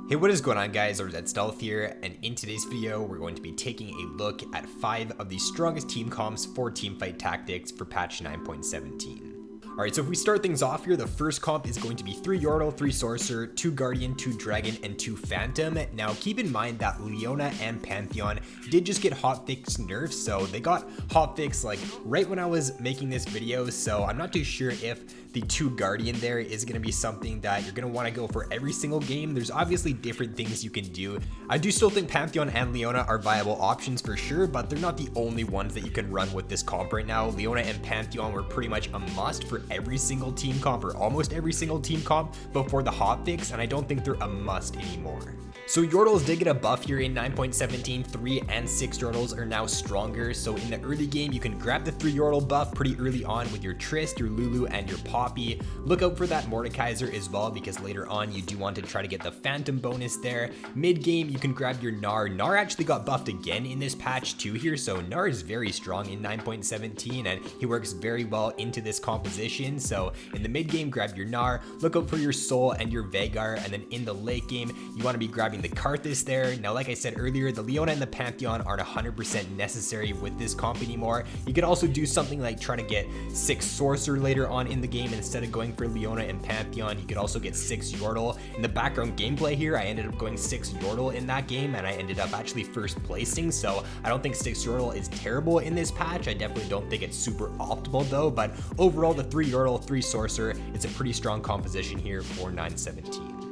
Hey, what is going on, guys? RvzStealth here, and in today's video we're going to be taking a look at 5 of the strongest team comps for teamfight tactics for patch 9.17. Alright, so if we start things off here, the first comp is going to be 3 Yordle, 3 Sorcerer, 2 Guardian, 2 Dragon, and 2 Phantom. Now keep in mind that Leona and Pantheon did just get hotfix nerfs, so they got hotfix like right when I was making this video, so I'm not too sure if the 2 Guardian there is going to be something that you're going to want to go for every single game. There's obviously different things you can do. I do still think Pantheon and Leona are viable options for sure, but they're not the only ones that you can run with this comp right now. Leona and Pantheon were pretty much a must for every single team comp, or almost every single team comp before the hotfix, and I don't think they're a must anymore. So Yordles did get a buff here in 9.17. 3 and 6 Yordles are now stronger, so in the early game you can grab the 3 Yordle buff pretty early on with your Trist, your Lulu, and your Poppy. Look out for that Mordekaiser as well, because later on you do want to try to get the Phantom bonus there. Mid game you can grab your Gnar. Gnar actually got buffed again in this patch too here, so Gnar is very strong in 9.17 and he works very well into this composition. So in the mid game, grab your Gnar, look out for your Soul and your Veigar, and then in the late game you want to be grabbing the Karthus there. Now, like I said earlier, the Leona and the Pantheon aren't 100% necessary with this comp anymore. You could also do something like try to get 6 Sorcerer later on in the game instead of going for Leona and Pantheon. You could also get 6 Yordle. In the background gameplay here, I ended up going 6 Yordle in that game, and I ended up actually first placing, so I don't think 6 Yordle is terrible in this patch. I definitely don't think it's super optimal though, but overall the 3 Yordle, 3 Sorcerer, it's a pretty strong composition here for 9.17.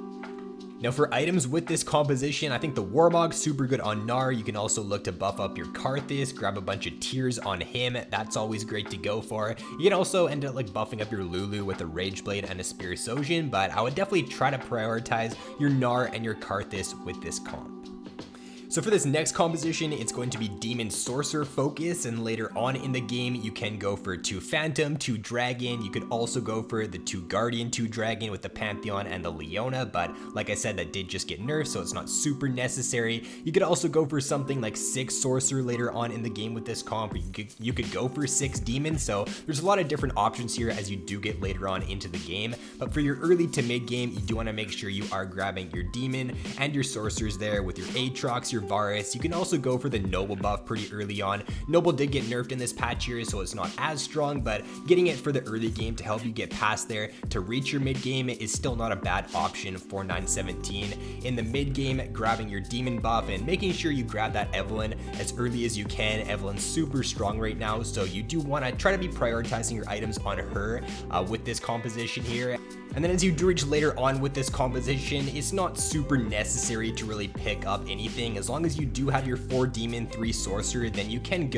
Now for items with this composition, I think the Warmog's super good on Gnar. You can also look to buff up your Karthus, grab a bunch of tears on him. That's always great to go for. You can also end up like buffing up your Lulu with a Rage Blade and a Spirit, but I would definitely try to prioritize your Gnar and your Karthus with this comp. So for this next composition, it's going to be Demon Sorcerer focus, and later on in the game, you can go for 2 Phantom, 2 Dragon. You could also go for the 2 Guardian, 2 Dragon with the Pantheon and the Leona, but like I said, that did just get nerfed, so it's not super necessary. You could also go for something like 6 Sorcerer later on in the game with this comp. You could go for 6 Demon, so there's a lot of different options here as you do get later on into the game. But for your early to mid game, you do want to make sure you are grabbing your Demon and your Sorcerers there with your Aatrox, your Varus. You can also go for the Noble buff pretty early on. Noble did get nerfed in this patch here, so it's not as strong, but getting it for the early game to help you get past there to reach your mid game is still not a bad option for 9.17. In the mid game, grabbing your Demon buff and making sure you grab that Evelynn as early as you can. Evelynn's super strong right now, so you do want to try to be prioritizing your items on her with this composition here. And then as you do reach later on with this composition, it's not super necessary to really pick up anything. As long as you do have your 4 Demon, 3 Sorcerer, then you can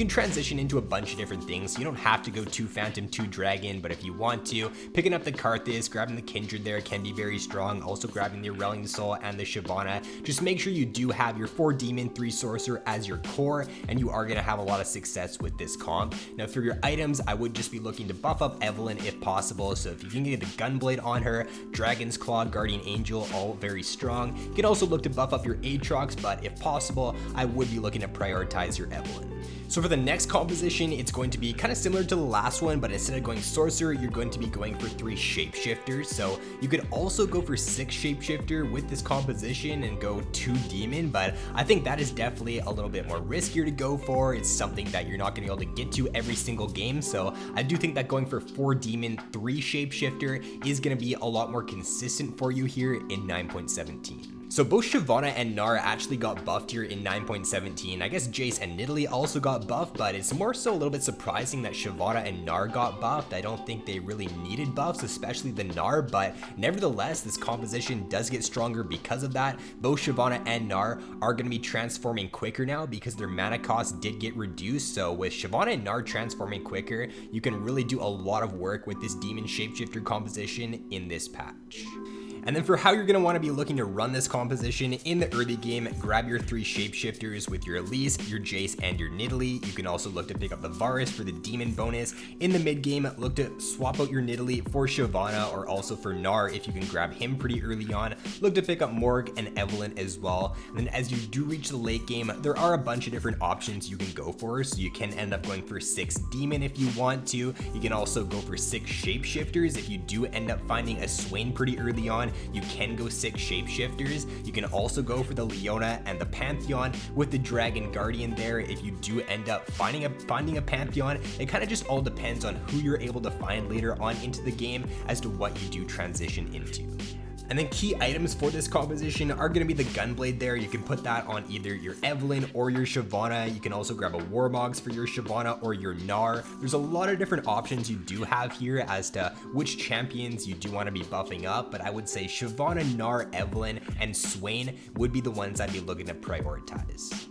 transition into a bunch of different things. You don't have to go 2 Phantom, 2 Dragon, but if you want to, picking up the Karthus, grabbing the Kindred there can be very strong. Also grabbing the Aurelion Soul and the Shyvana. Just make sure you do have your 4 Demon, 3 Sorcerer as your core, and you are going to have a lot of success with this comp. Now for your items, I would just be looking to buff up Evelynn if possible, so if you can get the Gunblade on her, Dragon's Claw, Guardian Angel, all very strong. You can also look to buff up your Aatrox, but if possible, I would be looking to prioritize your Evelynn. So for the next composition, it's going to be kind of similar to the last one, but instead of going Sorcerer, you're going to be going for 3 Shapeshifters. So you could also go for 6 Shapeshifter with this composition and go 2 Demon, but I think that is definitely a little bit more riskier to go for. It's something that you're not going to be able to get to every single game, so I do think that going for 4 Demon, 3 Shapeshifter is going to be a lot more consistent for you here in 9.17. So both Shyvana and Gnar actually got buffed here in 9.17. I guess Jace and Nidalee also got buffed, but it's more so a little bit surprising that Shyvana and Gnar got buffed. I don't think they really needed buffs, especially the Gnar, but nevertheless, this composition does get stronger because of that. Both Shyvana and Gnar are going to be transforming quicker now because their mana cost did get reduced. So with Shyvana and Gnar transforming quicker, you can really do a lot of work with this Demon Shapeshifter composition in this patch. And then for how you're going to want to be looking to run this composition in the early game, grab your 3 Shapeshifters with your Elise, your Jace, and your Nidalee. You can also look to pick up the Varus for the Demon bonus. In the mid game, look to swap out your Nidalee for Shyvana or also for Gnar if you can grab him pretty early on. Look to pick up Morg and Evelynn as well. And then as you do reach the late game, there are a bunch of different options you can go for. So you can end up going for 6 Demon if you want to. You can also go for 6 Shapeshifters if you do end up finding a Swain pretty early on. you can go 6 Shapeshifters. You can also go for the Leona and the Pantheon with the Dragon Guardian there. If you do end up finding a Pantheon, it kind of just all depends on who you're able to find later on into the game as to what you do transition into. And then key items for this composition are going to be the Gunblade there. You can put that on either your Evelynn or your Shyvana. You can also grab a Warmogs for your Shyvana or your Gnar. There's a lot of different options you do have here as to which champions you do want to be buffing up, but I would say Shyvana, Gnar, Evelynn, and Swain would be the ones I'd be looking to prioritize.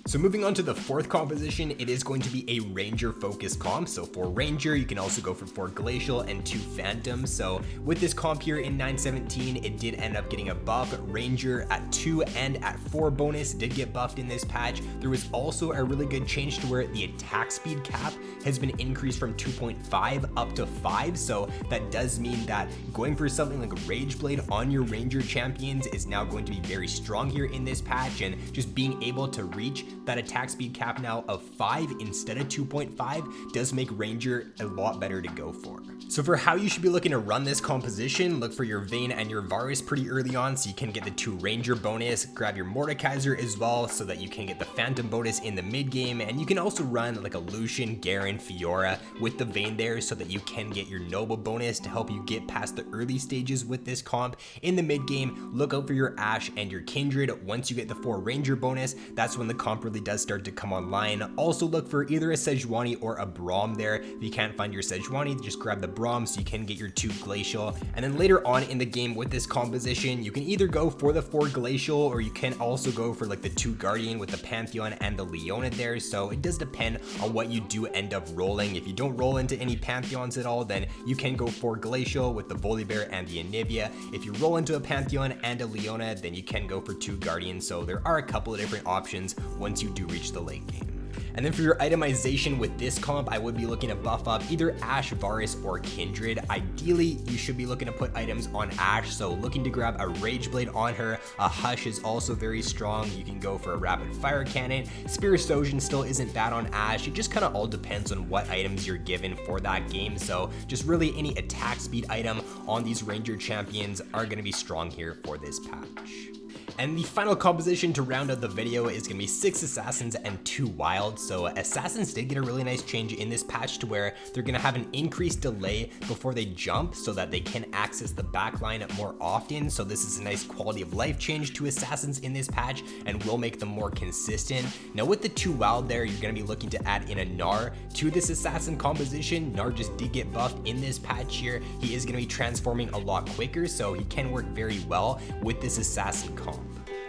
So moving on to the fourth composition, it is going to be a Ranger focused comp. So for Ranger, you can also go for 4 Glacial and 2 Phantom. So with this comp here in 9.17, it did end up getting a buff. Ranger at 2 and at 4 bonus did get buffed in this patch. There was also a really good change to where the attack speed cap has been increased from 2.5 up to 5. So that does mean that going for something like Rageblade on your Ranger champions is now going to be very strong here in this patch, and just being able to reach that attack speed cap now of 5 instead of 2.5 does make Ranger a lot better to go for. So for how you should be looking to run this composition, look for your Vayne and your Varus pretty early on so you can get the 2 Ranger bonus. Grab your Mordekaiser as well so that you can get the Phantom bonus in the mid game, and you can also run like a Lucian, Garen, Fiora with the Vayne there so that you can get your Noble bonus to help you get past the early stages with this comp. In the mid game, look out for your Ashe and your Kindred. Once you get the 4 Ranger bonus, that's when the comp really does start to come online. Also look for either a Sejuani or a Braum there. If you can't find your Sejuani, just grab the Braum so you can get your 2 Glacial. And then later on in the game with this composition, you can either go for the 4 Glacial or you can also go for like the 2 Guardian with the Pantheon and the Leona there. So it does depend on what you do end up rolling. If you don't roll into any Pantheons at all, then you can go for Glacial with the Volibear and the Anivia. If you roll into a Pantheon and a Leona, then you can go for 2 Guardians. So there are a couple of different options once you do reach the late game. And then for your itemization with this comp, I would be looking to buff up either Ashe, Varus, or Kindred. Ideally, you should be looking to put items on Ashe, so looking to grab a Rageblade on her. A Hush is also very strong. You can go for a Rapid Fire Cannon. Spiritosion still isn't bad on Ashe. It just kind of all depends on what items you're given for that game, so just really any attack speed item on these Ranger champions are going to be strong here for this patch. And the final composition to round out the video is going to be 6 Assassins and 2 Wilds. So Assassins did get a really nice change in this patch to where they're going to have an increased delay before they jump so that they can access the backline more often. So this is a nice quality of life change to Assassins in this patch and will make them more consistent. Now with the 2 Wild there, you're going to be looking to add in a Gnar to this Assassin composition. Gnar just did get buffed in this patch here. He is going to be transforming a lot quicker, so he can work very well with this Assassin comp.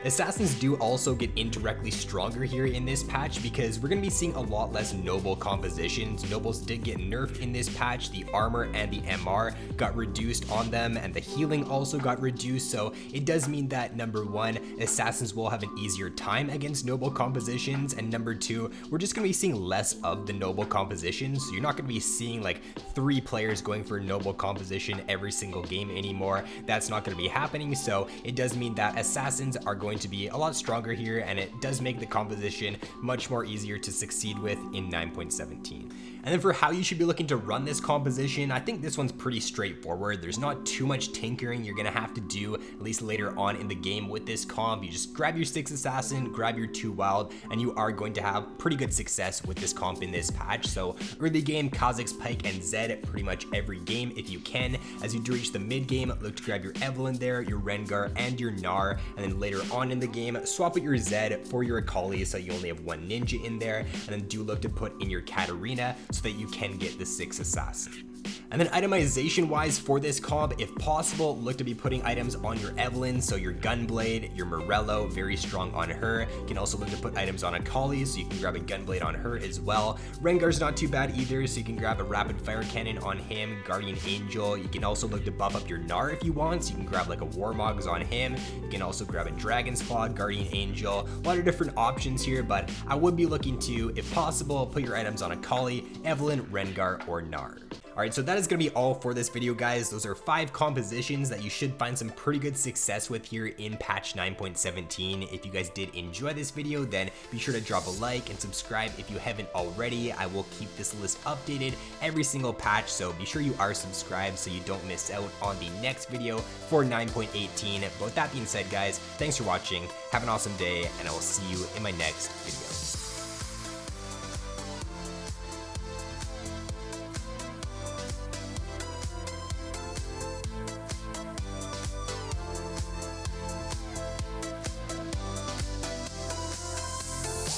Assassins do also get indirectly stronger here in this patch because we're going to be seeing a lot less Noble compositions. Nobles did get nerfed in this patch. The armor and the MR got reduced on them, and the healing also got reduced. So it does mean that number 1, Assassins will have an easier time against Noble compositions, and number 2, we're just going to be seeing less of the Noble compositions. So you're not going to be seeing like 3 players going for Noble composition every single game anymore. That's not going to be happening. So it does mean that Assassins are going to be a lot stronger here, and it does make the composition much more easier to succeed with in 9.17. And then for how you should be looking to run this composition, I think this one's pretty straightforward. There's not too much tinkering you're gonna have to do, at least later on in the game with this comp. You just grab your 6 Assassin, grab your 2 Wild, and you are going to have pretty good success with this comp in this patch. So early game, Kha'Zix, Pyke, and Zed pretty much every game if you can. As you do reach the mid game, look to grab your Evelynn there, your Rengar, and your Gnar. And then later on in the game, swap out your Zed for your Akali so you only have 1 Ninja in there. And then do look to put in your Katarina so that you can get the 6 Assassin. And then itemization wise for this comp, if possible, look to be putting items on your Evelynn, so your Gunblade, your Morello, very strong on her. You can also look to put items on Akali, so you can grab a Gunblade on her as well. Rengar's not too bad either, so you can grab a Rapid Fire Cannon on him, Guardian Angel. You can also look to buff up your Gnar if you want, so you can grab like a Warmogs on him. You can also grab a Dragon Squad, Guardian Angel, a lot of different options here, but I would be looking to, if possible, put your items on Akali, Evelynn, Rengar, or Gnar. Alright, so that is going to be all for this video, guys. Those are 5 compositions that you should find some pretty good success with here in patch 9.17. If you guys did enjoy this video, then be sure to drop a like and subscribe if you haven't already. I will keep this list updated every single patch, so be sure you are subscribed so you don't miss out on the next video for 9.18. But with that being said, guys, thanks for watching, have an awesome day, and I will see you in my next video.